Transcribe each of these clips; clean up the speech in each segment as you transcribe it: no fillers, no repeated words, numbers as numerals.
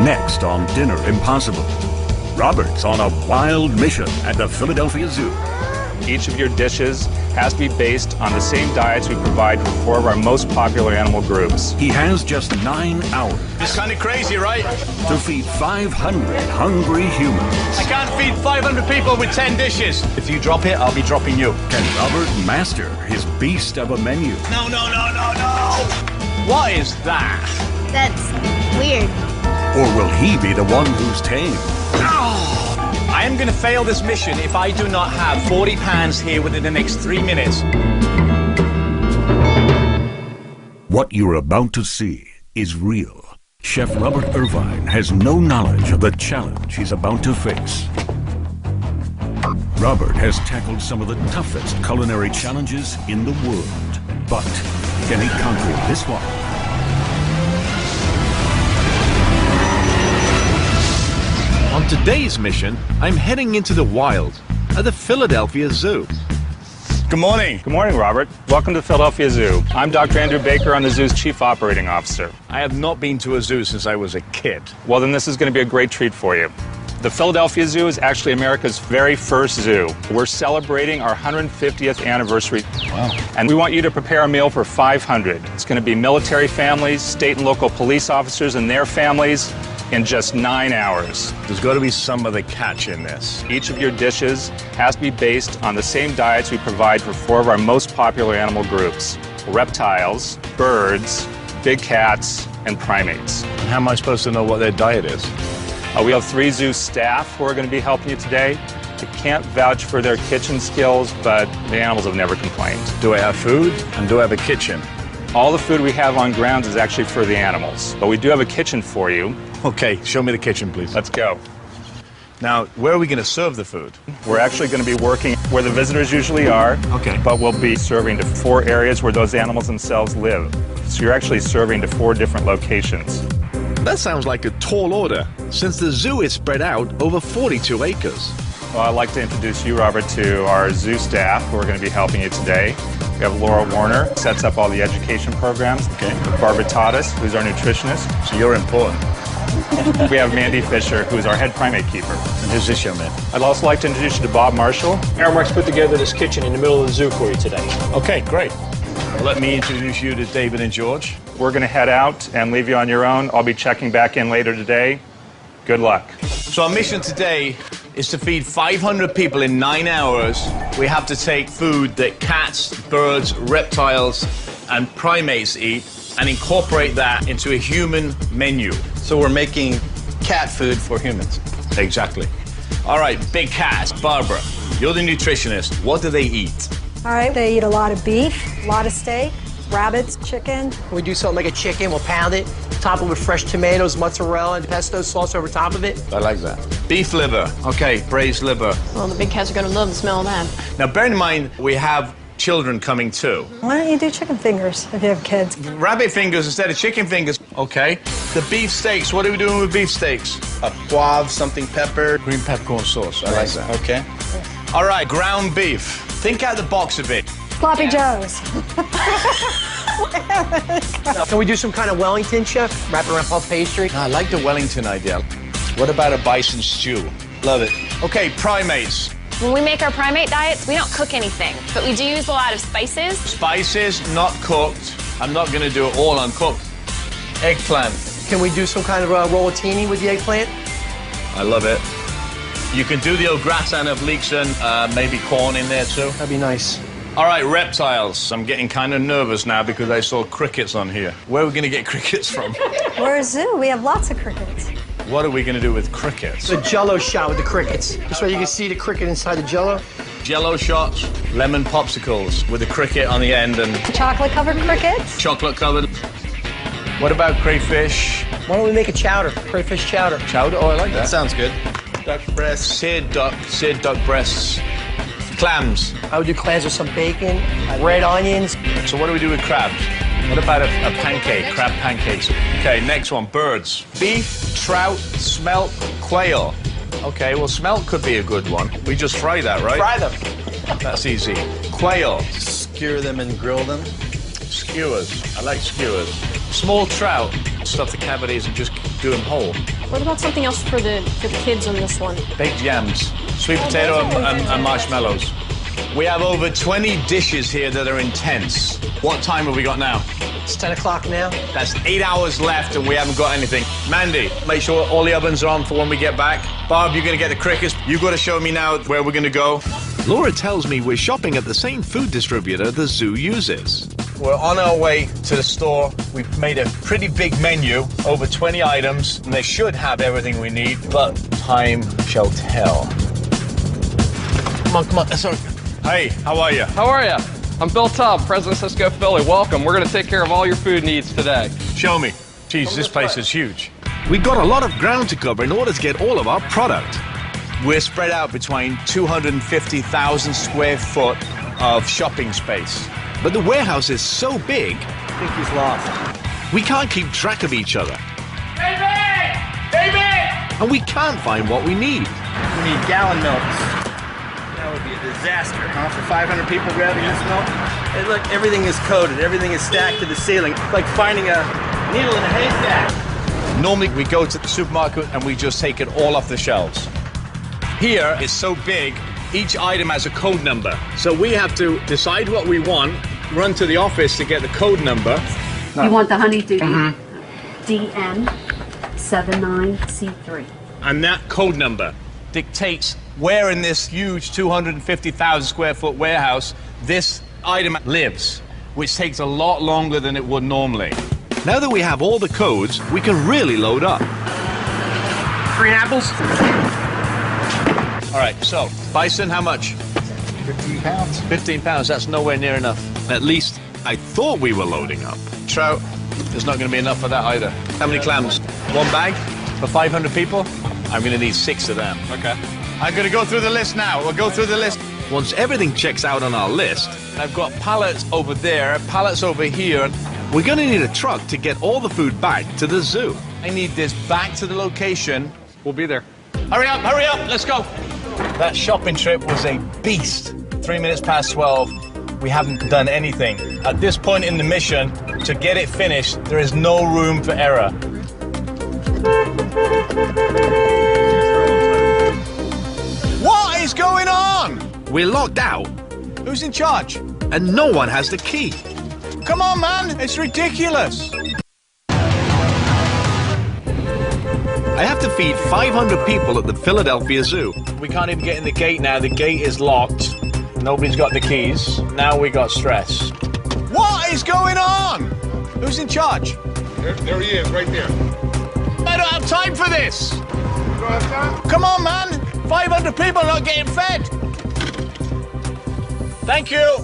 Next on Dinner Impossible, Robert's on a wild mission at the Philadelphia Zoo. Each of your dishes has to be based on the same diets we provide for 4 of our most popular animal groups. He has just 9 hours. It's kind of crazy, right? To feed 500 hungry humans. I can't feed 500 people with 10 dishes. If you drop it, I'll be dropping you. Can Robert master his beast of a menu? No. What is that? That's weird. Or will he be the one who's tame? I am going to fail this mission if I do not have 40 pounds here within the next 3 minutes. What you're about to see is real. Chef Robert Irvine has no knowledge of the challenge he's about to face. Robert has tackled some of the toughest culinary challenges in the world. But can he conquer this one? On today's mission, I'm heading into the wild at the Philadelphia Zoo. Good morning. Good morning, Robert. Welcome to the Philadelphia Zoo. I'm Dr. Andrew Baker. I'm the zoo's Chief Operating Officer. I have not been to a zoo since I was a kid. Well, then this is going to be a great treat for you. The Philadelphia Zoo is actually America's very first zoo. We're celebrating our 150th anniversary. Wow. And we want you to prepare a meal for 500. It's going to be military families, state and local police officers and their families in just 9 hours. There's got to be some other catch in this. Each of your dishes has to be based on the same diets we provide for 4 of our most popular animal groups: reptiles, birds, big cats, and primates. How am I supposed to know what their diet is? We have 3 zoo staff who are going to be helping you today. I can't vouch for their kitchen skills, but the animals have never complained. Do I have food and do I have a kitchen? All the food we have on grounds is actually for the animals, but we do have a kitchen for you. Okay, show me the kitchen, please. Let's go. Now, where are we going to serve the food? We're actually going to be working where the visitors usually are, Okay. but we'll be serving to 4 areas where those animals themselves live. So you're actually serving to 4 different locations. That sounds like a tall order, since the zoo is spread out over 42 acres. Well, I'd like to introduce you, Robert, to our zoo staff who are going to be helping you today. We have Laura Warner, who sets up all the education programs. Okay. Barbara Tadas, who's our nutritionist. So you're important. We have Mandy Fisher, who's our head primate keeper. And who's this young man? I'd also like to introduce you to Bob Marshall. Aramark's put together this kitchen in the middle of the zoo for you today. Okay, great. Let me introduce you to David and George. We're going to head out and leave you on your own. I'll be checking back in later today. Good luck. So our mission today is to feed 500 people in 9 hours. We have to take food that cats, birds, reptiles, and primates eat and incorporate that into a human menu. So we're making cat food for humans. Exactly. All right, big cats. Barbara, you're the nutritionist. What do they eat? All right, they eat a lot of beef, a lot of steak, rabbits, chicken. We do something like a chicken, we'll pound it, top it with fresh tomatoes, mozzarella, and pesto sauce over top of it. I like that. Beef liver. Okay, braised liver. Well, the big cats are going to love the smell of that. Now, bear in mind, we have children coming too. Why don't you do chicken fingers if you have kids? Rabbit fingers instead of chicken fingers. Okay. The beef steaks. What are we doing with beef steaks? A poivre, something pepper. Green peppercorn sauce. I like that. Okay. All right, ground beef. Think out the box a bit. Sloppy Joes. Can we do some kind of Wellington, chef? Wrap it around puff pastry? I like the Wellington idea. What about a bison stew? Love it. Okay, primates. When we make our primate diets, we don't cook anything, but we do use a lot of spices. Spices, not cooked. I'm not going to do it all uncooked. Eggplant. Can we do some kind of rollatini with the eggplant? I love it. You can do the au gratin of leeks and maybe corn in there too. That'd be nice. All right, reptiles. I'm getting kind of nervous now because I saw crickets on here. Where are we going to get crickets from? We're a zoo. We have lots of crickets. What are we going to do with crickets? The Jell-O shot with the crickets. This way you can see the cricket inside the Jell-O. Jell-O shots, lemon popsicles with a cricket on the end and Chocolate-covered crickets. chocolate covered. What about crayfish? Why don't we make a chowder, crayfish chowder? Chowder? Oh, I like that. Sounds good. Duck breast. Seared duck breasts. Clams. I would do clams with some bacon, red onions. So what do we do with crabs? What about a pancake, crab pancakes? Okay, next one, birds. Beef, trout, smelt, quail. Okay, well, smelt could be a good one. We just fry that, right? Fry them. That's easy. Quail. Skewer them and grill them. Skewers. I like skewers. Small trout. Stuff the cavities and just do them whole. What about something else for the kids on this one? Baked yams, sweet potato and marshmallows. We have over 20 dishes here that are intense. What time have we got now? It's 10 o'clock now. That's 8 hours left and we haven't got anything. Mandy, make sure all the ovens are on for when we get back. Barb, you're gonna get the crickets. You've got to show me now where we're gonna go. Laura tells me we're shopping at the same food distributor the zoo uses. We're on our way to the store. We've made a pretty big menu, over 20 items, and they should have everything we need, but time shall tell. Come on, sorry. Hey, how are you? How are you? I'm Bill Tubb, President of Cisco Philly. Welcome. We're going to take care of all your food needs today. Show me. Jeez, this place is huge. We've got a lot of ground to cover in order to get all of our product. We're spread out between 250,000 square foot of shopping space. But the warehouse is so big, I think he's lost. we can't keep track of each other. David! David! And we can't find what we need. We need gallon milks. That would be a disaster, huh? For 500 people grabbing this milk? And look, everything is coated. Everything is stacked to the ceiling. It's like finding a needle in a haystack. Normally we go to the supermarket and we just take it all off the shelves. Here it's so big, each item has a code number. So we have to decide what we want, run to the office to get the code number. You want the honeydew DN 79C3. And that code number dictates where in this huge 250,000 square foot warehouse this item lives, which takes a lot longer than it would normally. Now that we have all the codes, we can really load up. Green apples? All right, so bison, how much? 15 pounds. 15 pounds, that's nowhere near enough. At least I thought we were loading up. Trout, there's not going to be enough for that either. How many clams? One bag for 500 people? I'm going to need 6 of them. Okay. I'm going to go through the list now. We'll go through the list. Once everything checks out on our list, I've got pallets over there, pallets over here. we're going to need a truck to get all the food back to the zoo. I need this back to the location. We'll be there. Hurry up, let's go. That shopping trip was a beast. 3 minutes past 12. We haven't done anything. At this point in the mission, to get it finished, there is no room for error. What is going on? We're locked out, Who's in charge? and no one has the key. Come on, man, it's ridiculous. I have to feed 500 people at the Philadelphia Zoo. We can't even get in the gate now. The gate is locked. Nobody's got the keys. Now we got stress. What is going on? Who's in charge? There he is, right there. I don't have time for this. You don't have time? Come on, man. 500 people are not getting fed. Thank you.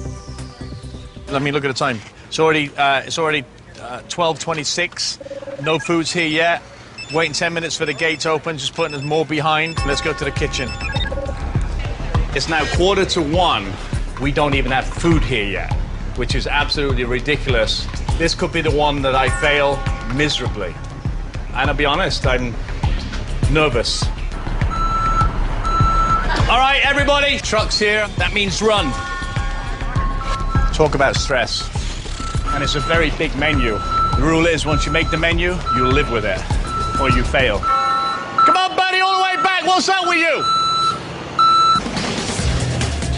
Let me look at the time. It's already 12:26. No food's here yet. Waiting 10 minutes for the gates open, just putting us more behind. Let's go to the kitchen. It's now 1:45. We don't even have food here yet, which is absolutely ridiculous. This could be the one that I fail miserably. And I'll be honest, I'm nervous. All right, everybody, truck's here. That means run. Talk about stress. And it's a very big menu. The rule is, once you make the menu, you live with it, or you fail. Come on, buddy, all the way back. What's up with you?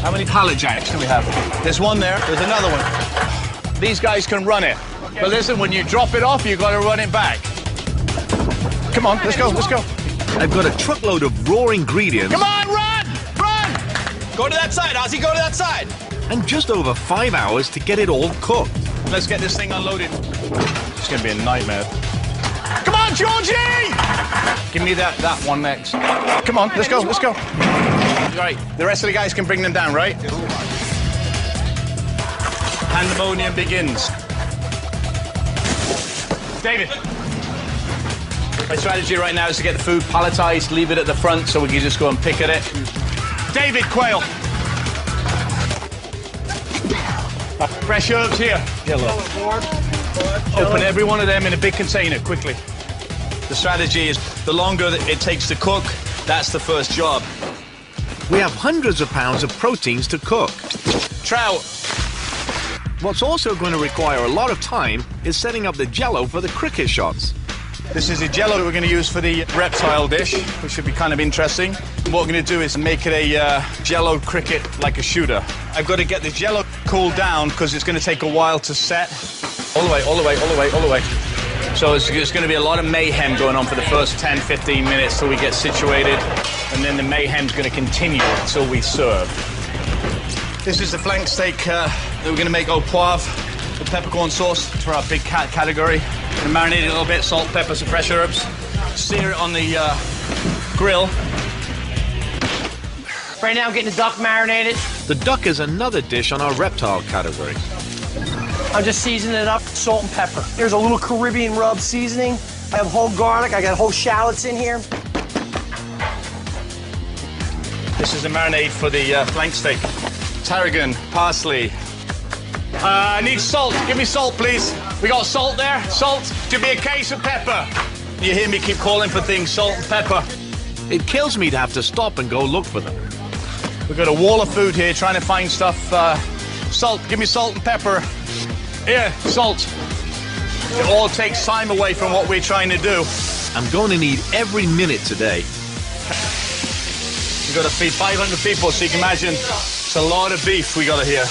How many pallet jacks do we have? There's one there. There's another one. These guys can run it. But listen, when you drop it off, you've got to run it back. Come on, let's go, let's go. I've got a truckload of raw ingredients. Come on, run! Run! Go to that side, Ozzy, go to that side. And just over 5 hours to get it all cooked. Let's get this thing unloaded. It's going to be a nightmare. Come on, Georgie! Give me that one next. Come on, let's go, let's go. All right, the rest of the guys can bring them down, right? Pandemonium begins. David. My strategy right now is to get the food palletized, leave it at the front so we can just go and pick at it. David Quayle. Fresh herbs here. Yellow. Open every one of them in a big container, quickly. The strategy is the longer that it takes to cook, that's the first job. We have hundreds of pounds of proteins to cook. Trout. What's also going to require a lot of time is setting up the jello for the cricket shots. This is the jello that we're going to use for the reptile dish, which should be kind of interesting. And what we're going to do is make it a jello cricket like a shooter. I've got to get the jello cooled down because it's going to take a while to set. All the way, all the way, all the way, all the way. So it's going to be a lot of mayhem going on for the first 10, 15 minutes till we get situated. And then the mayhem's going to continue until we serve. This is the flank steak that we're going to make au poivre with peppercorn sauce for our big cat category. And marinate it a little bit, salt, pepper, some fresh herbs. Sear it on the grill. Right now I'm getting the duck marinated. The duck is another dish on our reptile category. I'm just seasoning it up, salt and pepper. Here's a little Caribbean rub seasoning. I have whole garlic, I got whole shallots in here. This is the marinade for the flank steak. Tarragon, parsley. I need salt. Give me salt, please. We got salt there? Salt? Should be a case of pepper. You hear me keep calling for things, salt and pepper. It kills me to have to stop and go look for them. We've got a wall of food here trying to find stuff. Salt, give me salt and pepper. Here, salt. It all takes time away from what we're trying to do. I'm going to need every minute today. We've got to feed 500 people, so you can imagine it's a lot of beef we got to hear.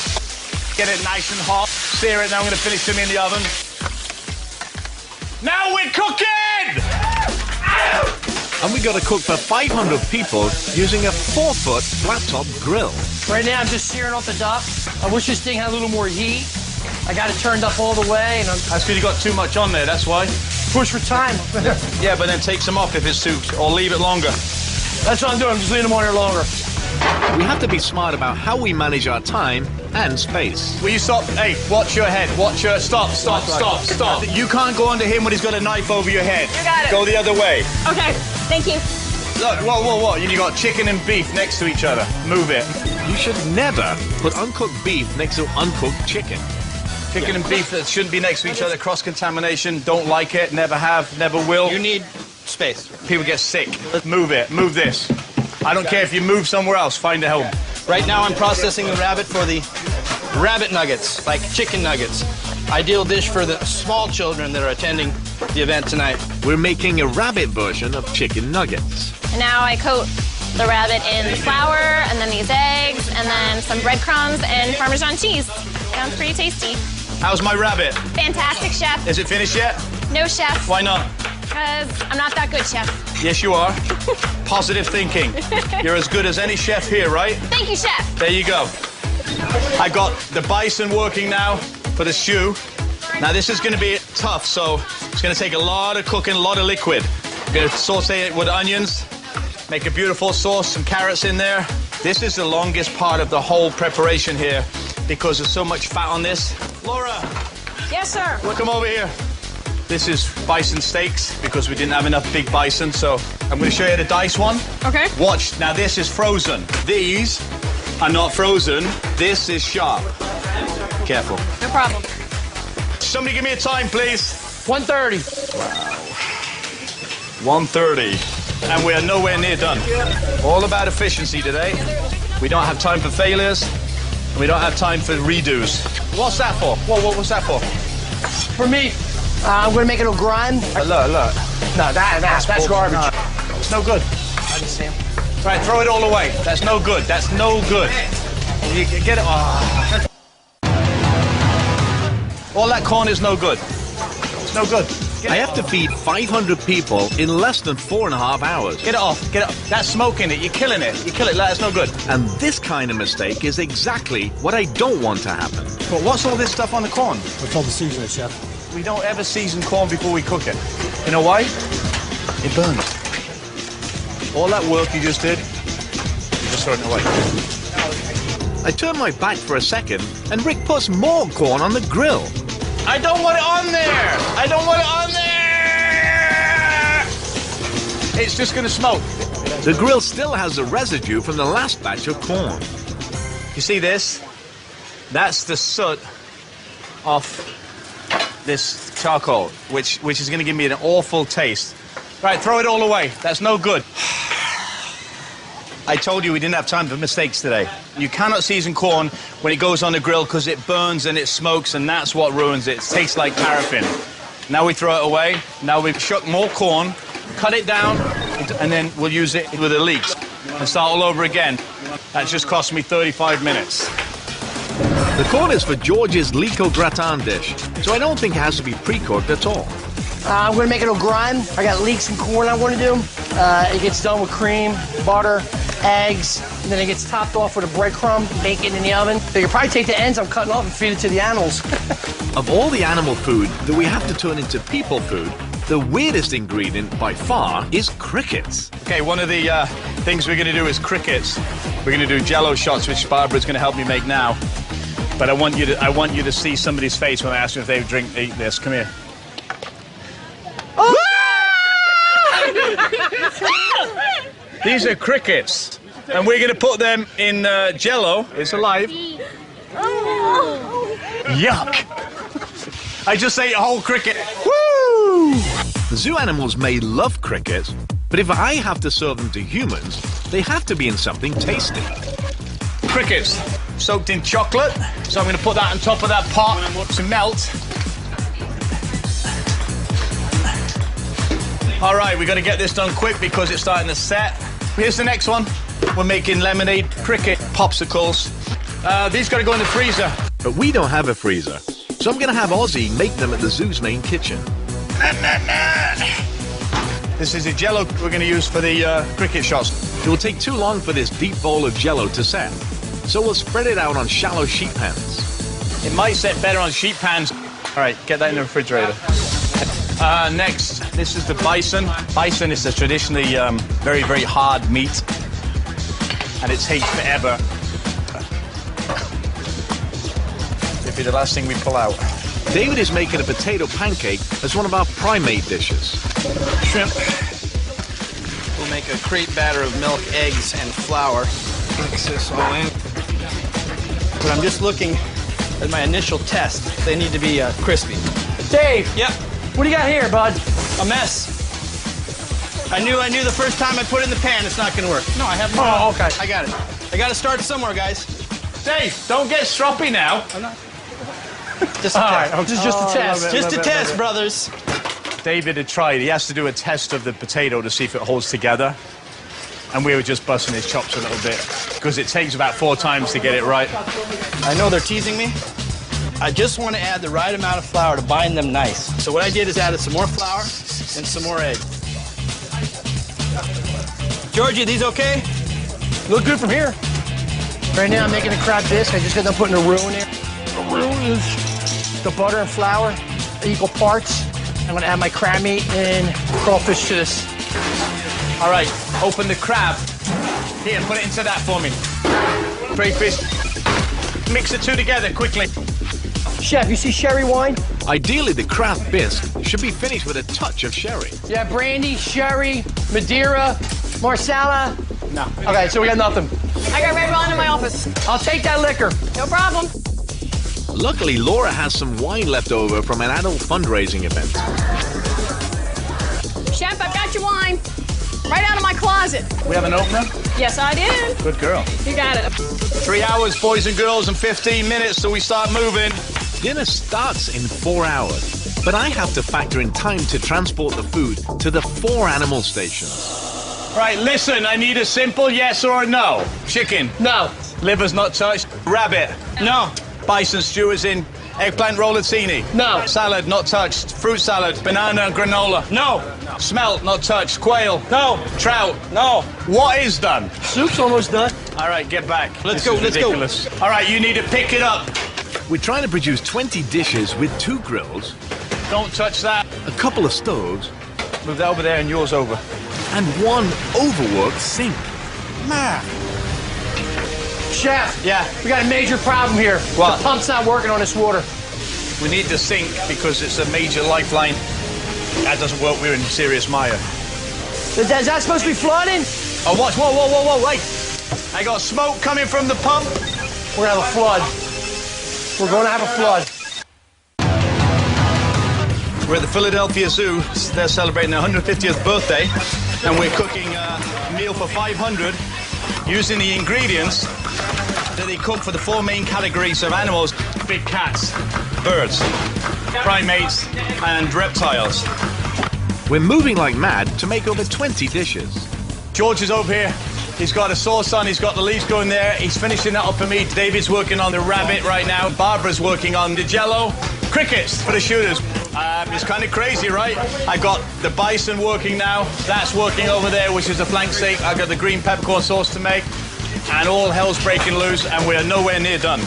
Get it nice and hot, sear it, now I'm going to finish them in the oven. Now we're cooking! And we got to cook for 500 people using a 4-foot flat-top grill. Right now I'm just searing off the duck. I wish this thing had a little more heat. I got it turned up all the way. And That's because you got too much on there, that's why. Push for time. Yeah, but then take some off if it's too, or leave it longer. That's what I'm doing, I'm just leaving them on here longer. We have to be smart about how we manage our time and space. Will you stop? Hey, watch your head. Watch your... Stop. You can't go under him when he's got a knife over your head. You got it. Go the other way. Okay, thank you. Look, whoa. You got chicken and beef next to each other. Move it. You should never put uncooked beef next to uncooked chicken. Chicken and beef that shouldn't be next to each other. Cross-contamination. Don't like it. Never have. Never will. You need space. People get sick. Move it. Move this. I don't care if you move somewhere else. Find a home. Right now I'm processing the rabbit for the rabbit nuggets, like chicken nuggets. Ideal dish for the small children that are attending the event tonight. We're making a rabbit version of chicken nuggets. And now I coat the rabbit in the flour, and then these eggs, and then some breadcrumbs and Parmesan cheese. Sounds pretty tasty. How's my rabbit? Fantastic, chef. Is it finished yet? No, chef. Why not? Because I'm not that good, chef. Yes, you are. Positive thinking. You're as good as any chef here, right? Thank you, chef. There you go. I got the bison working now for the stew. Now, this is going to be tough, so it's going to take a lot of cooking, a lot of liquid. I'm going to saute it with onions, make a beautiful sauce, some carrots in there. This is the longest part of the whole preparation here because there's so much fat on this. Laura! Yes, sir. Come over here. This is bison steaks because we didn't have enough big bison, so I'm going to show you the diced one. Okay. Watch. Now, this is frozen. These are not frozen. This is sharp. Careful. No problem. Somebody give me a time, please. 1:30. Wow. 1:30. And we are nowhere near done. All about efficiency today. We don't have time for failures, and we don't have time for redos. What's that for? What's that for? For me, I'm going to make it au gratin. Look. No, that's garbage. No, it's no good. I understand. Right, throw it all away. That's no good. That's no good. You get it. Oh. All that corn is no good. It's no good. I have to feed 500 people in less than 4.5 hours. Get it off. Get it off. That's smoking it. You're killing it. You kill it. That's no good. And this kind of mistake is exactly what I don't want to happen. But what's all this stuff on the corn? What's all the seasoning, chef? We don't ever season corn before we cook it. You know why? It burns. All that work you just did, you just throw it away. I turn my back for a second, and Rick puts more corn on the grill. I don't want it on there! I don't want it on there! It's just gonna smoke. The grill still has the residue from the last batch of corn. You see this? That's the soot off this charcoal, which is gonna give me an awful taste. Right, throw it all away. That's no good. I told you we didn't have time for mistakes today. You cannot season corn when it goes on the grill because it burns and it smokes, and that's what ruins it. It tastes like paraffin. Now we throw it away. Now we've shucked more corn, cut it down, and then we'll use it with the leeks and start all over again. That's just cost me 35 minutes. The corn is for George's leek au gratin dish, so I don't think it has to be pre-cooked at all. I'm going to make it au gratin. I got leeks and corn I'm going to do. It gets done with cream, butter, eggs, and then it gets topped off with a breadcrumb, bacon in the oven. So you can probably take the ends I'm cutting off and feed it to the animals. Of all the animal food that we have to turn into people food, the weirdest ingredient by far is crickets. Okay, one of the things we're going to do is crickets. We're going to do Jell-O shots, which Barbara's going to help me make now. But I want you to see somebody's face when I ask them if they eat this. Come here. Oh! These are crickets, and we're going to put them in Jell-O. It's alive. Yuck! I just ate a whole cricket. Woo! The zoo animals may love crickets, but if I have to serve them to humans, they have to be in something tasty. Crickets soaked in chocolate, so I'm going to put that on top of that pot to melt. All right, we've got to get this done quick because it's starting to set. Here's the next one. We're making lemonade, cricket, popsicles. These got to go in the freezer. But we don't have a freezer, so I'm going to have Ozzy make them at the zoo's main kitchen. This is the Jell-O we're going to use for the cricket shots. It will take too long for this deep bowl of Jell-O to set, so we'll spread it out on shallow sheet pans. It might set better on sheet pans. All right, get that in the refrigerator. Next, this is the bison. Bison is a traditionally very, very hard meat, and it takes forever. It'll be the last thing we pull out. David is making a potato pancake as one of our primate dishes. Shrimp. We'll make a crepe batter of milk, eggs, and flour. Mix this all in. But I'm just looking at my initial test. They need to be crispy. Dave! Yep. What do you got here, bud? A mess. I knew the first time I put it in the pan it's not gonna work. No, I have more. Oh, okay. I got it. I gotta start somewhere, guys. Dave, don't get stroppy now. I'm not. Just a test. Right, just a test. Just a test, brothers. David had tried. He has to do a test of the potato to see if it holds together. And we were just busting his chops a little bit because it takes about 4 times to get it right. I know they're teasing me. I just want to add the right amount of flour to bind them nice. So what I did is added some more flour and some more egg. Georgie, these okay? Look good from here. Right now I'm making a crab bisque. I just got done putting a roux in there. The roux is the butter and flour, equal parts. I'm gonna add my crab meat and crawfish to this. All right, open the crab. Here, put it into that for me. Crayfish. Mix the two together quickly. Chef, you see sherry wine? Ideally, the crab bisque should be finished with a touch of sherry. Yeah, brandy, sherry, Madeira, Marsala. No. Okay, so we got nothing. I got red wine in my office. I'll take that liquor. No problem. Luckily, Laura has some wine left over from an adult fundraising event. Chef, I've got your wine. Right out of my closet. We have an opener? Yes, I did. Good girl. You got it. 3 hours, boys and girls, and 15 minutes till we start moving. Dinner starts in 4 hours, but I have to factor in time to transport the food to the 4 animal stations. Right, listen, I need a simple yes or a no. Chicken? No. Liver's not touched? Rabbit? No. Bison stew is in. Eggplant rollatini? No. Salad, not touched. Fruit salad? Banana and granola? No. Smelt, not touched. Quail? No. Trout? No. What is done? Soup's almost done. All right, get back. Let's This go, is let's go. ridiculous. All right, you need to pick it up. We're trying to produce 20 dishes with 2 grills, Don't touch that. a couple of stoves, Move that over there and yours over. and 1 overworked sink. Man. Chef. Yeah. We got a major problem here. What? The pump's not working on this water. We need the sink because it's a major lifeline. That doesn't work, we're in serious mire. Is that supposed to be flooding? Oh, watch, whoa, whoa, whoa, whoa, wait. I got smoke coming from the pump. We're gonna have a flood. We're gonna have a flood. We're at the Philadelphia Zoo. They're celebrating their 150th birthday, and we're cooking a meal for 500 using the ingredients that they cook for the 4 main categories of animals: big cats, birds, primates, and reptiles. We're moving like mad to make over 20 dishes. George is over here. He's got a sauce on, he's got the leaves going there. He's finishing that up for me. David's working on the rabbit right now. Barbara's working on the jello. Crickets for the shooters. It's kind of crazy, right? I got the bison working now. That's working over there, which is the flank steak. I got the green peppercorn sauce to make. And all hell's breaking loose, and we're nowhere near done.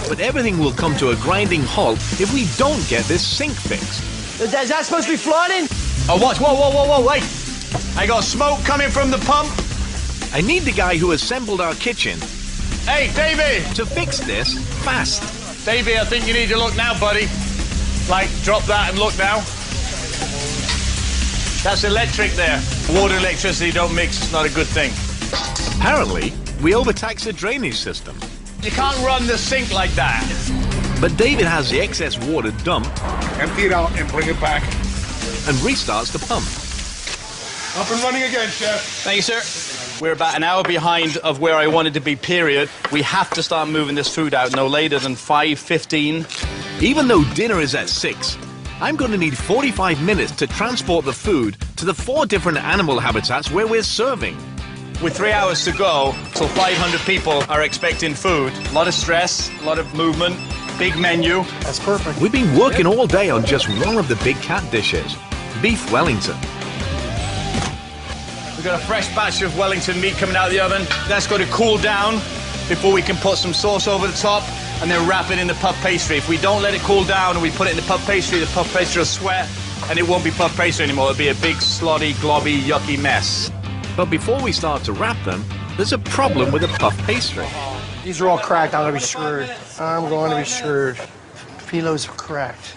But everything will come to a grinding halt if we don't get this sink fixed. Is that supposed to be flooding? Oh, watch. Whoa, wait. I got smoke coming from the pump. I need the guy who assembled our kitchen. Hey, Davey! To fix this fast. Davey, I think you need to look now, buddy. Like, drop that and look now. That's electric there. Water and electricity don't mix. It's not a good thing. Apparently, we overtaxed the drainage system. You can't run the sink like that. But David has the excess water dumped. Empty it out and bring it back. And restarts the pump. Up and running again, Chef. Thank you, sir. We're about an hour behind of where I wanted to be, period. We have to start moving this food out no later than 5:15. Even though dinner is at 6, I'm going to need 45 minutes to transport the food to the 4 different animal habitats where we're serving. With 3 hours to go, till 500 people are expecting food. A lot of stress, a lot of movement, big menu. That's perfect. We've been working all day on just one of the big cat dishes, beef Wellington. We've got a fresh batch of Wellington meat coming out of the oven. That's got to cool down before we can put some sauce over the top and then wrap it in the puff pastry. If we don't let it cool down and we put it in the puff pastry will sweat and it won't be puff pastry anymore. It'll be a big, slotty, globby, yucky mess. But before we start to wrap them, there's a problem with the puff pastry. These are all cracked. I'm going to be screwed. I'm going to be screwed. Pilos are cracked.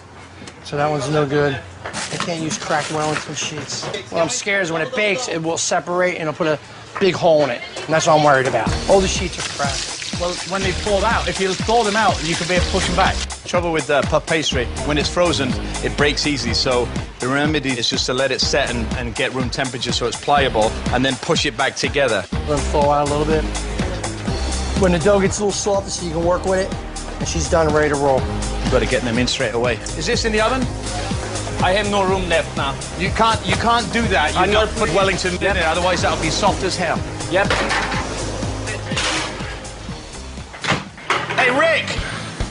So that one's no good. I can't use cracked Wellington sheets. What I'm scared is when it bakes, it will separate and it'll put a big hole in it. And that's what I'm worried about. All the sheets are cracked. Well, when they fall out, if you thaw them out, you can be able to push them back. Trouble with puff pastry, when it's frozen, it breaks easy. So the remedy is just to let it set and get room temperature so it's pliable, and then push it back together. Let them thaw out a little bit. When the dough gets a little softer so you can work with it, and she's done, ready to roll. You've got to get them in straight away. Is this in the oven? I have no room left now. You can't do that. You've got to put Wellington in it, otherwise that'll be soft as hell. Yep. Hey, Rick!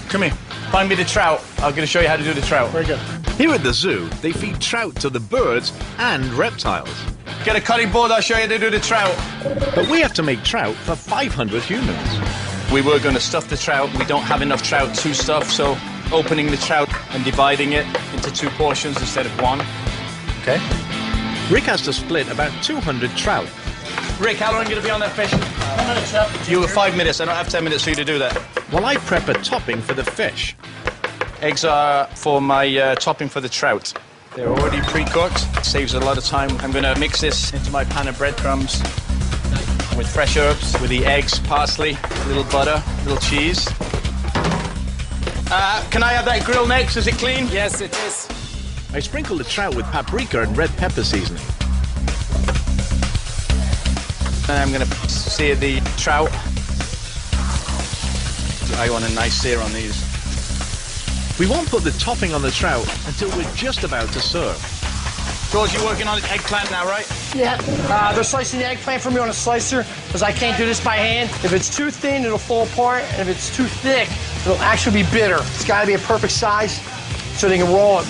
Come here. Find me the trout. I'm going to show you how to do the trout. Very good. Here at the zoo, they feed trout to the birds and reptiles. Get a cutting board, I'll show you how to do the trout. But we have to make trout for 500 humans. We were going to stuff the trout. We don't have enough trout to stuff, so opening the trout and dividing it into 2 portions instead of 1. Okay. Rick has to split about 200 trout. Rick, how long are you going to be on that fish? 10 minutes, Chef. You have 5 minutes. I don't have 10 minutes for you to do that. While I prep a topping for the fish. Eggs are for my topping for the trout. They're already pre-cooked. Saves a lot of time. I'm going to mix this into my pan of breadcrumbs with fresh herbs, with the eggs, parsley, a little butter, a little cheese. Can I have that grill next? Is it clean? Yes, it is. I sprinkle the trout with paprika and red pepper seasoning. And I'm going to sear the trout. I want a nice sear on these. We won't put the topping on the trout until we're just about to serve. George, you're working on the eggplant now, right? Yeah. They're slicing the eggplant for me on a slicer because I can't do this by hand. If it's too thin, it'll fall apart. And if it's too thick, it'll actually be bitter. It's got to be a perfect size so they can roll it.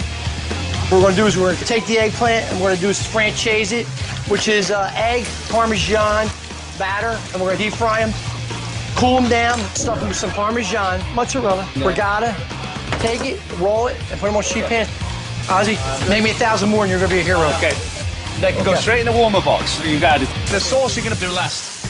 What we're going to do is we're going to take the eggplant and we're going to do is franchise it, which is egg, Parmesan, batter, and we're going to deep fry them, cool them down, stuff them with some Parmesan, mozzarella, regatta, take it, roll it, and put them on sheet pan. Ozzy, make me 1,000 more and you're going to be a hero. Okay. They can go straight in the warmer box. You got it. The sauce you're going to do last.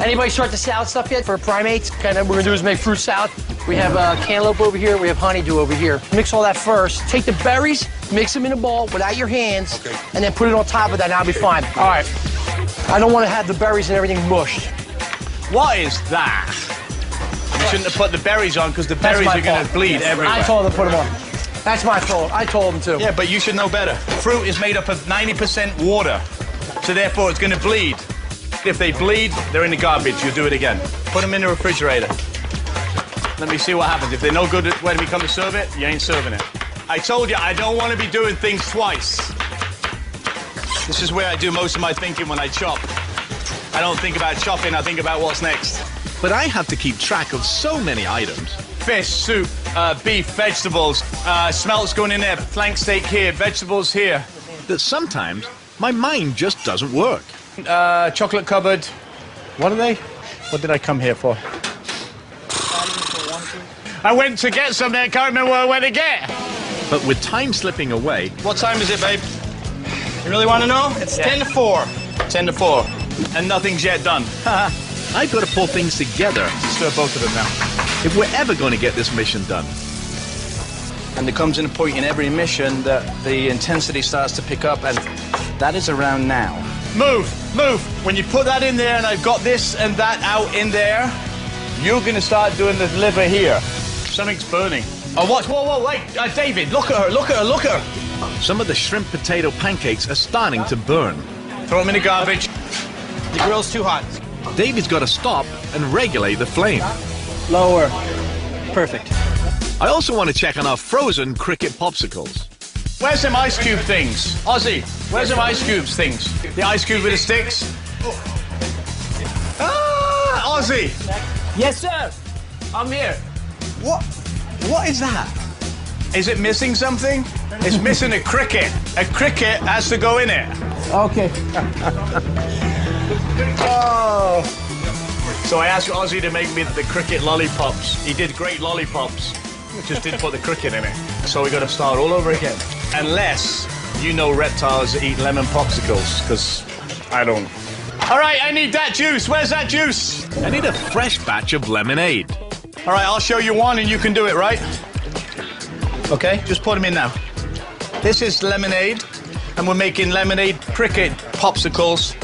Anybody start the salad stuff yet for primates? Kind of what we're going to do is make fruit salad. We have cantaloupe over here. We have honeydew over here. Mix all that first. Take the berries, mix them in a bowl without your hands, and then put it on top of that, and I'll be fine. All right. I don't want to have the berries and everything mushed. What is that? You shouldn't have put the berries on because the berries are going to bleed everywhere. I told them to put them on. That's my fault. I told them to. Yeah, but you should know better. Fruit is made up of 90% water, so therefore it's going to bleed. If they bleed, they're in the garbage. You'll do it again. Put them in the refrigerator. Let me see what happens. If they're no good when we come to serve it, you ain't serving it. I told you, I don't want to be doing things twice. This is where I do most of my thinking when I chop. I don't think about chopping, I think about what's next. But I have to keep track of so many items. Fish, soup, beef, vegetables, smelts going in there, flank steak here, vegetables here. That sometimes my mind just doesn't work. Chocolate cupboard. What are they? What did I come here for? I went to get something, I can't remember what I went to get. But with time slipping away... What time is it, babe? You really want to know? It's 10 to 4. 10 to 4. And nothing's yet done. I've got to pull things together. Stir both of them now. If we're ever going to get this mission done. And there comes in a point in every mission that the intensity starts to pick up, and that is around now. Move, move. When you put that in there and I've got this and that out in there, you're going to start doing the liver here. Something's burning. Oh, what? Whoa, whoa, wait. David, look at her, look at her, look at her. Some of the shrimp potato pancakes are starting to burn. Throw them in the garbage. The grill's too hot. David's got to stop and regulate the flame. Lower. Perfect. I also want to check on our frozen cricket popsicles. Where's them ice cube things? Ozzy, where's them ice cubes things? The ice cube with the sticks? Ah, Ozzy! Yes, sir. I'm here. What is that? Is it missing something? It's missing a cricket. A cricket has to go in it. Okay. Oh. So I asked Ozzy to make me the cricket lollipops. He did great lollipops. Just didn't put the cricket in it. So we got to start all over again. Unless you know reptiles that eat lemon popsicles, because I don't. All right, I need that juice. Where's that juice? I need a fresh batch of lemonade. All right, I'll show you one and you can do it, right? Okay, just put them in now. This is lemonade, and we're making lemonade cricket popsicles.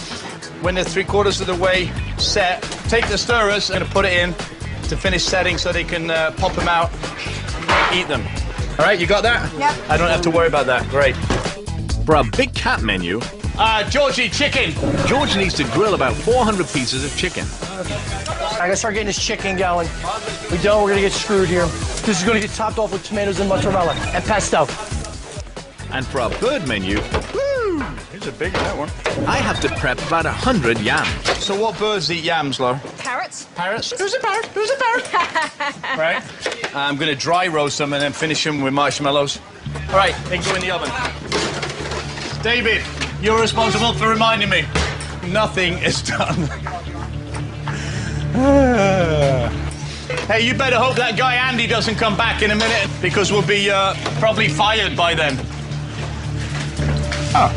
When they're 3/4 of the way set, take the stirrers and put it in to finish setting so they can pop them out, eat them. All right, you got that? Yep. I don't have to worry about that. Great. For our big cat menu, Georgie, chicken. George needs to grill about 400 pieces of chicken. I gotta start getting this chicken going. We don't, we're gonna get screwed here. This is gonna get topped off with tomatoes and mozzarella and pesto. And for our bird menu, Here's a big that one. I have to prep about 100 yams. So what birds eat yams, Laura? Parrots. Parrots? Who's a parrot? Who's a parrot? Right. I'm going to dry roast them and then finish them with marshmallows. All right, they can go in the oven. David, you're responsible for reminding me. Nothing is done. Hey, you better hope that guy Andy doesn't come back in a minute, because we'll be probably fired by then. Oh,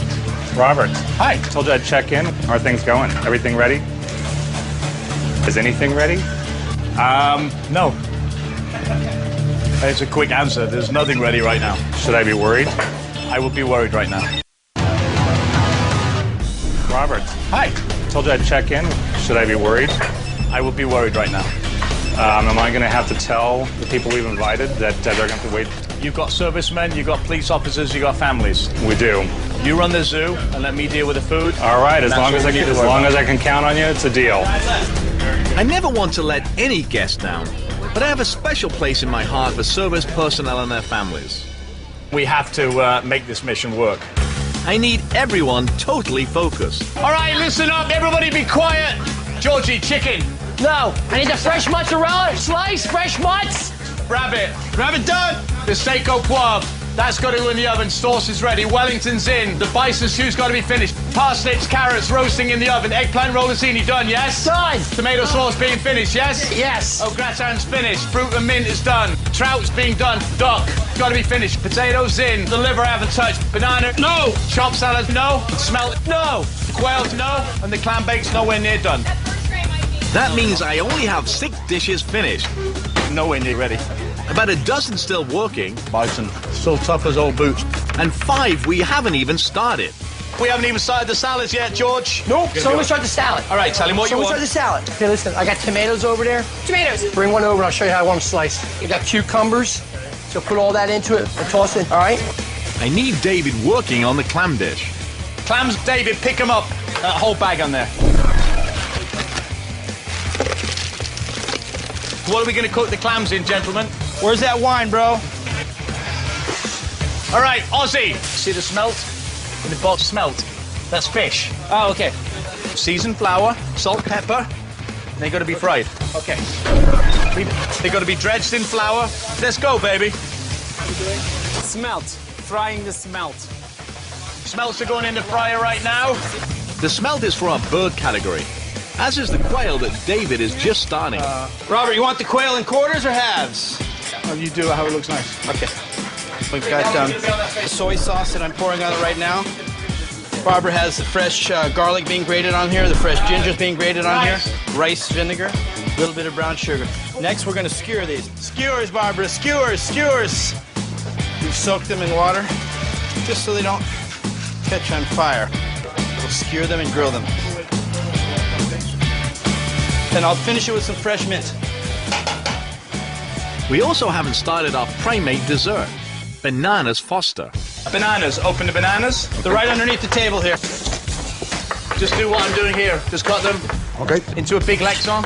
Robert. Hi. Told you I'd check in. How are things going? Everything ready? Is anything ready? No. It's a quick answer. There's nothing ready right now. Should I be worried? I would be worried right now. Robert. Hi. Told you I'd check in. Should I be worried? I would be worried right now. Am I going to have to tell the people we've invited that they're going to have to wait? You've got servicemen, you've got police officers, you've got families. We do. You run the zoo and let me deal with the food. All right, as long as I can count on you, it's a deal. I never want to let any guest down, but I have a special place in my heart for service personnel and their families. We have to make this mission work. I need everyone totally focused. All right, listen up, everybody be quiet. Georgie, chicken. No, I need the fresh mozzarella slice, fresh mozz. Rabbit. Rabbit done. The steak au poivre. That's got to go in the oven. Sauce is ready. Wellington's in. The bison stew's got to be finished. Parsnips, carrots roasting in the oven. Eggplant rollantini done, yes? Done. Tomato sauce being finished, yes? Yes. Au gratin's finished. Fruit and mint is done. Trout's being done. Duck. Got to be finished. Potatoes in. The liver I haven't touched. Banana, no. Chopped salad, no. Smell, no. Quail, no. And the clam bake's nowhere near done. That means I only have 6 dishes finished. Nowhere near ready. About a dozen still working. Bison. Still tough as old boots. And 5 we haven't even started. We haven't even started the salads yet, George. Nope. So we start the salad. All right, tell him what you want. Start the salad. Okay, listen, I got tomatoes over there. Tomatoes. Bring one over and I'll show you how I want them sliced. You got cucumbers. So put all that into it and toss it, all right? I need David working on the clam dish. Clams, David, pick them up. That whole bag on there. What are we going to cook the clams in, gentlemen? Where's that wine, bro? All right, Ozzy. See the smelt? In the box, smelt. That's fish. Oh, okay. Seasoned flour, salt, pepper. They got to be fried. Okay. They got to be dredged in flour. Let's go, baby. Smelt. Frying the smelt. Smelts are going in the fryer right now. The smelt is for our bird category, as is the quail that David is just starting. Robert, you want the quail in quarters or halves? Oh, you do how it looks nice. Okay. We've got the soy sauce that I'm pouring on it right now. Barbara has the fresh garlic being grated on here, the fresh ginger's being grated on here, rice vinegar, a little bit of brown sugar. Next, we're going to skewer these. Skewers, Barbara, skewers, skewers. We've soaked them in water just so they don't catch on fire. We'll skewer them and grill them. Then I'll finish it with some fresh mint. We also haven't started our primate dessert, Bananas Foster. Bananas. Open the bananas. They're right underneath the table here. Just do what I'm doing here. Just cut them. Okay. Into a big Lexon.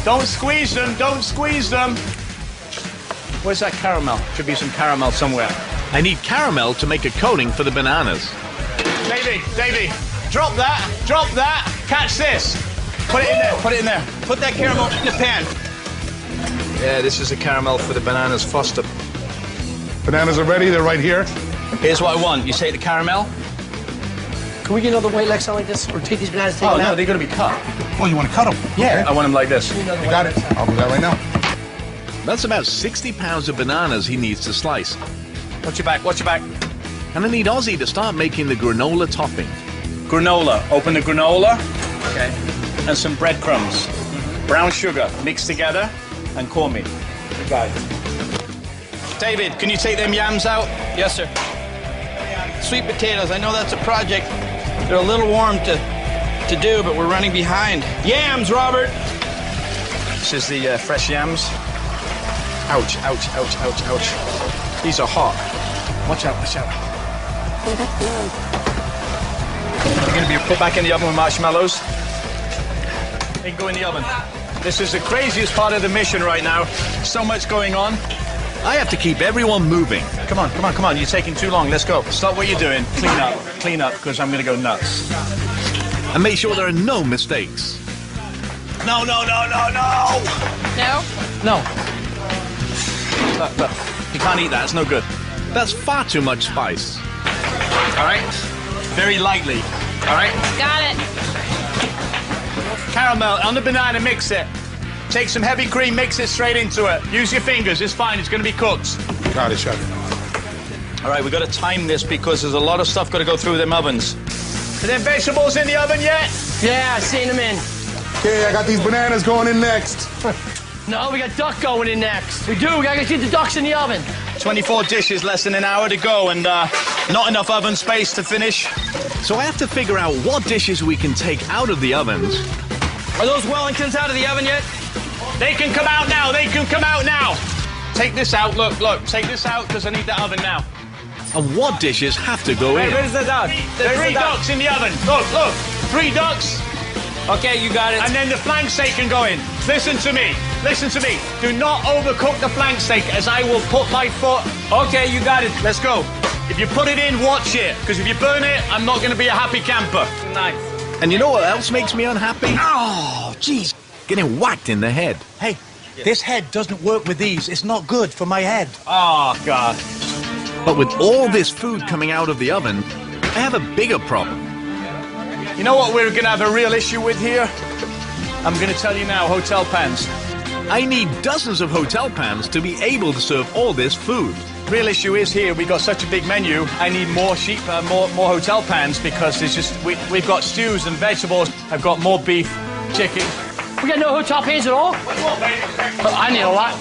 Don't squeeze them. Don't squeeze them. Where's that caramel? Should be some caramel somewhere. I need caramel to make a coating for the bananas. Davey, drop that. Drop that. Catch this. Put it in there. Put it in there. Put that caramel in the pan. Yeah, this is the caramel for the Bananas Foster. Bananas are ready. They're right here. Here's what I want. You take the caramel. Can we get another white Lexon like this? Or take these bananas, take them No, out? they're going to be cut. Oh, you want to cut them? Yeah, I want them like this. You got it. I'll do that right now. That's about 60 pounds of bananas he needs to slice. Watch your back. Watch your back. And I need Ozzy to start making the granola topping. Granola. Open the granola. Okay. And some breadcrumbs. Brown sugar mixed together. And cornmeal. Got it. David, can you take them yams out? Yes, sir. Sweet potatoes, I know that's a project. They're a little warm to do, but we're running behind. Yams, Robert! This is the fresh yams. Ouch, ouch, ouch, ouch, ouch. These are hot. Watch out, watch out. They're going to be put back in the oven with marshmallows. They can go in the oven. This is the craziest part of the mission right now. So much going on. I have to keep everyone moving. Come on, come on, come on. You're taking too long. Let's go. Stop what you're doing. Clean up, because I'm going to go nuts. And make sure there are no mistakes. No, no, no, no, no! No? No. Look. You can't eat that. It's no good. That's far too much spice. All right? Very lightly. All right? Got it. Caramel on the banana, mix it. Take some heavy cream, mix it straight into it. Use your fingers, it's fine, it's going to be cooked. Got it, chef. All right, we've got to time this because there's a lot of stuff got to go through them ovens. Are there vegetables in the oven yet? Yeah, I've seen them in. Okay, I got these bananas going in next. No, we got duck going in next. We do, we gotta get the ducks in the oven. 24 dishes, less than an hour to go, and not enough oven space to finish. So I have to figure out what dishes we can take out of the ovens. Are those Wellingtons out of the oven yet? They can come out now, they can come out now. Take this out, look, take this out, because I need the oven now. And what dishes have to go in? Where's the duck? There's 3 ducks in the oven. Look, 3 ducks. Okay, you got it. And then the flank steak can go in. Listen to me. Do not overcook the flank steak, as I will put my foot. Okay, you got it. Let's go. If you put it in, watch it, because if you burn it, I'm not going to be a happy camper. Nice. And you know what else makes me unhappy? Oh, jeez. Getting whacked in the head. Hey, this head doesn't work with these. It's not good for my head. Oh, God. But with all this food coming out of the oven, I have a bigger problem. You know what we're going to have a real issue with here? I'm going to tell you now, hotel pans. I need dozens of hotel pans to be able to serve all this food. Real issue is here, we got such a big menu, I need more more hotel pans because there's just, we've got stews and vegetables. I've got more beef, chicken. We got no hotel pans at all? I need a lot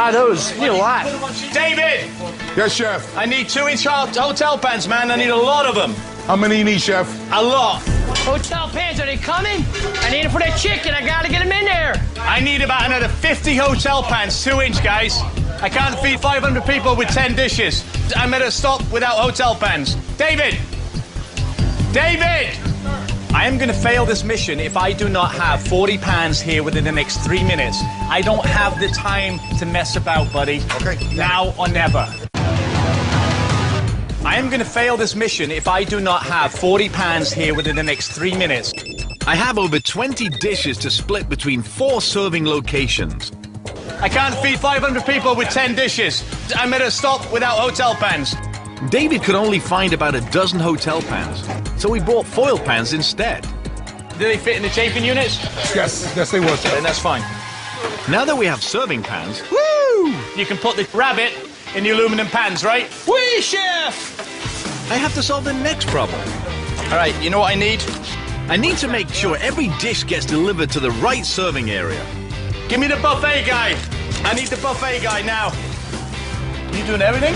of those. Need a lot. David! Yes, chef. I need 2-inch hotel pans, man. I need a lot of them. How many you need, chef? A lot. Hotel pans, are they coming? I need them for that chicken. I gotta get them in there. I need about another 50 hotel pans, 2-inch, guys. I can't feed 500 people with 10 dishes. I'm at a stop without hotel pans. David! I am going to fail this mission if I do not have 40 pans here within the next 3 minutes. I don't have the time to mess about, buddy. Okay. Now or never. I am going to fail this mission if I do not have 40 pans here within the next 3 minutes. I have over 20 dishes to split between 4 serving locations. I can't feed 500 people with 10 dishes. I'm at a stop without hotel pans. David could only find about a dozen hotel pans, so he bought foil pans instead. Do they fit in the chafing units? Yes, yes they will, Chef. Then that's fine. Now that we have serving pans, Woo! You can put the rabbit in the aluminum pans, right? Whee, chef! I have to solve the next problem. All right, you know what I need? I need to make sure every dish gets delivered to the right serving area. Give me the buffet guy. I need the buffet guy now. You doing everything?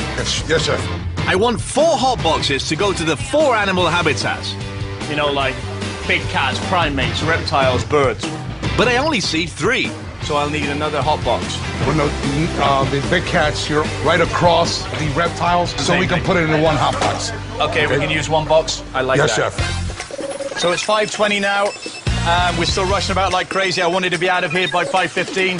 Yes, Chef. I want 4 hot boxes to go to the 4 animal habitats. You know, like big cats, primates, reptiles, birds. But I only see 3. So I'll need another hot box. Well, no, the big cats, you're right across the reptiles, so we can put it in one hot box. Okay, we can use one box. I like that. Yes, Chef. So it's 5:20 now. We're still rushing about like crazy. I wanted to be out of here by 5:15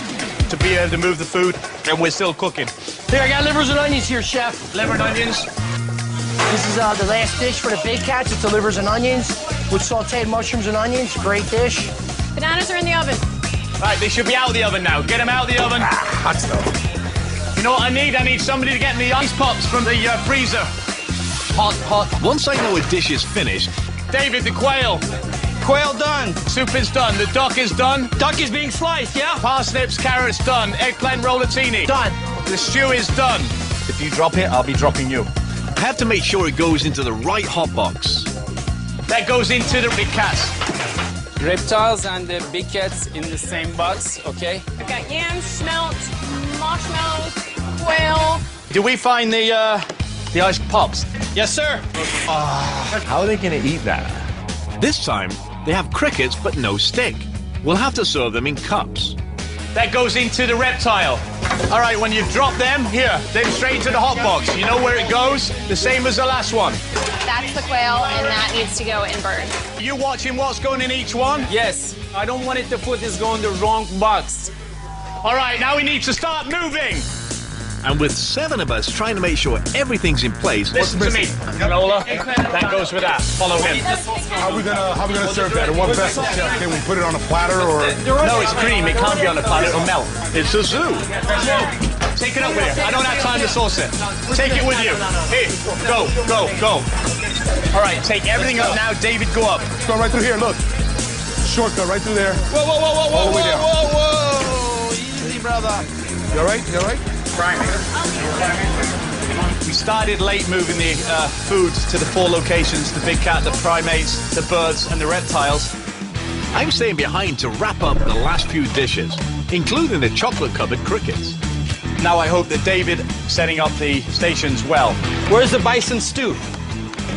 to be able to move the food, and we're still cooking. Here, I got livers and onions here, chef. Liver and onions. This is the last dish for the big cats. It's the livers and onions with sauteed mushrooms and onions. Great dish. Bananas are in the oven. All right, they should be out of the oven now. Get them out of the oven. Hot stuff. You know what I need? I need somebody to get me the ice pops from the freezer. Hot, hot. Once I know a dish is finished, David, the quail. Quail done. Soup is done. The duck is done. Duck is being sliced, yeah? Parsnips, carrots done. Eggplant rollatini. Done. The stew is done. If you drop it, I'll be dropping you. I have to make sure it goes into the right hot box. That goes into the big cats. Reptiles and the big cats in the same box, okay? I've got yams, smelt, marshmallows, quail. Did we find the ice pops? Yes, sir. How are they going to eat that? This time, they have crickets but no steak. We'll have to serve them in cups. That goes into the reptile. All right, when you've dropped them, here, then straight into the hot box. You know where it goes? The same as the last one. That's the quail, and that needs to go in bird. You watching what's going in each one? Yes. I don't want it to put this going in the wrong box. All right, now we need to start moving. And with 7 of us trying to make sure everything's in place, Listen to me, Canola. That goes with that. Follow him. How are we gonna serve that? In what vessel, Chef? Can we put it on a platter or? No, it's cream. It can't be on a platter. It'll melt. it's a zoo. Take it up with you. I don't have time to sauce it. Take it with you. Here, go, go, go. All right, take everything up now. David, go up. Go right through here. Look, shortcut right through there. Whoa, whoa, whoa, whoa, All whoa, the way down. whoa, whoa. Easy, brother. You all right? You all right? We started late moving the food to the 4 locations, the big cat, the primates, the birds, and the reptiles. I'm staying behind to wrap up the last few dishes, including the chocolate-covered crickets. Now I hope that David setting up the stations well. Where's the bison stew?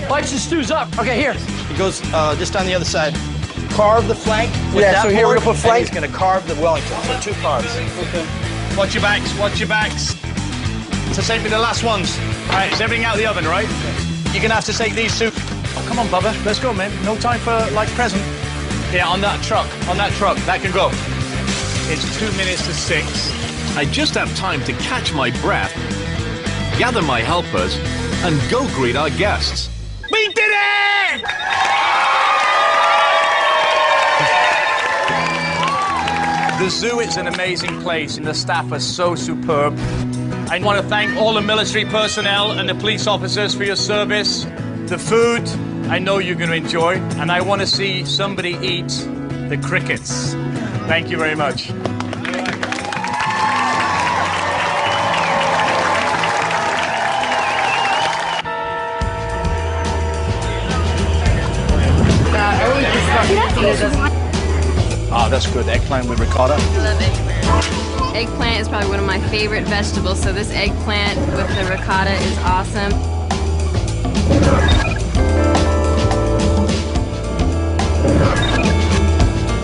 Bison stew's up. Okay, here. It goes just on the other side. Carve the flank with Yeah, that so here we're board, gonna put flank. and he's gonna carve the Wellington. So 2 carbs. Okay. Watch your backs, watch your backs. It's the same with the last ones. All right, is everything out of the oven, right? You're gonna have to take these 2. Oh, come on, Bubba, let's go, man. No time for, like, present. Yeah, on that truck, that can go. It's 2 minutes to 6. I just have time to catch my breath, gather my helpers, and go greet our guests. We did it! The zoo is an amazing place, and the staff are so superb. I want to thank all the military personnel and the police officers for your service. The food, I know you're going to enjoy, and I want to see somebody eat the crickets. Thank you very much. Oh, that's good. Eggplant with ricotta. I love eggplant. Eggplant is probably one of my favorite vegetables, so this eggplant with the ricotta is awesome.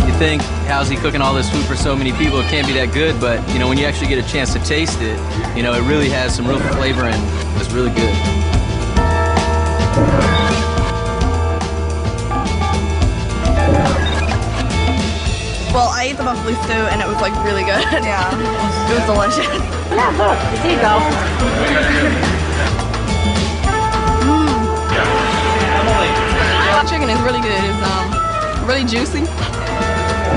You think, how's he cooking all this food for so many people? It can't be that good, but, you know, when you actually get a chance to taste it, you know, it really has some real flavor and it's really good. mussely stew, and it was like really good. Yeah. It was delicious. Yeah, look, there you go. Chicken is really good. It's really juicy.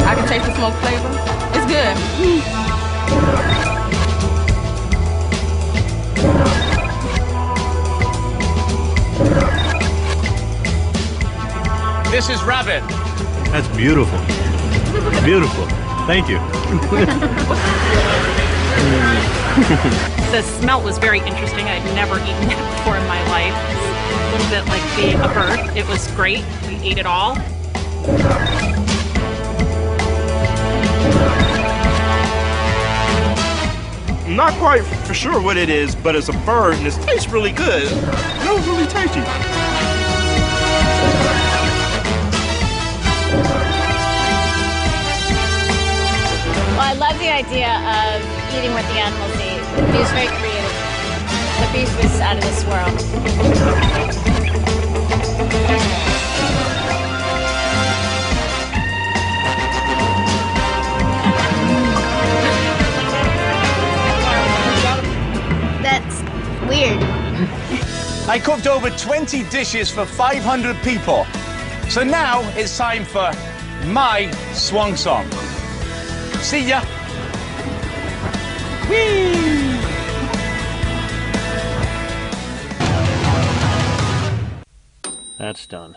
I can taste the smoke flavor. It's good. This is rabbit. That's beautiful. Beautiful. Thank you. The smell was very interesting. I'd never eaten that before in my life. A little bit like being a bird. It was great. We ate it all. I'm not quite for sure what it is, but it's a bird and it tastes really good. It was really tasty. Well, I love the idea of eating what the animals eat. It was very creative. The beef was out of this world. That's weird. I cooked over 20 dishes for 500 people. So now it's time for my swan song. See ya. Whee! That's done.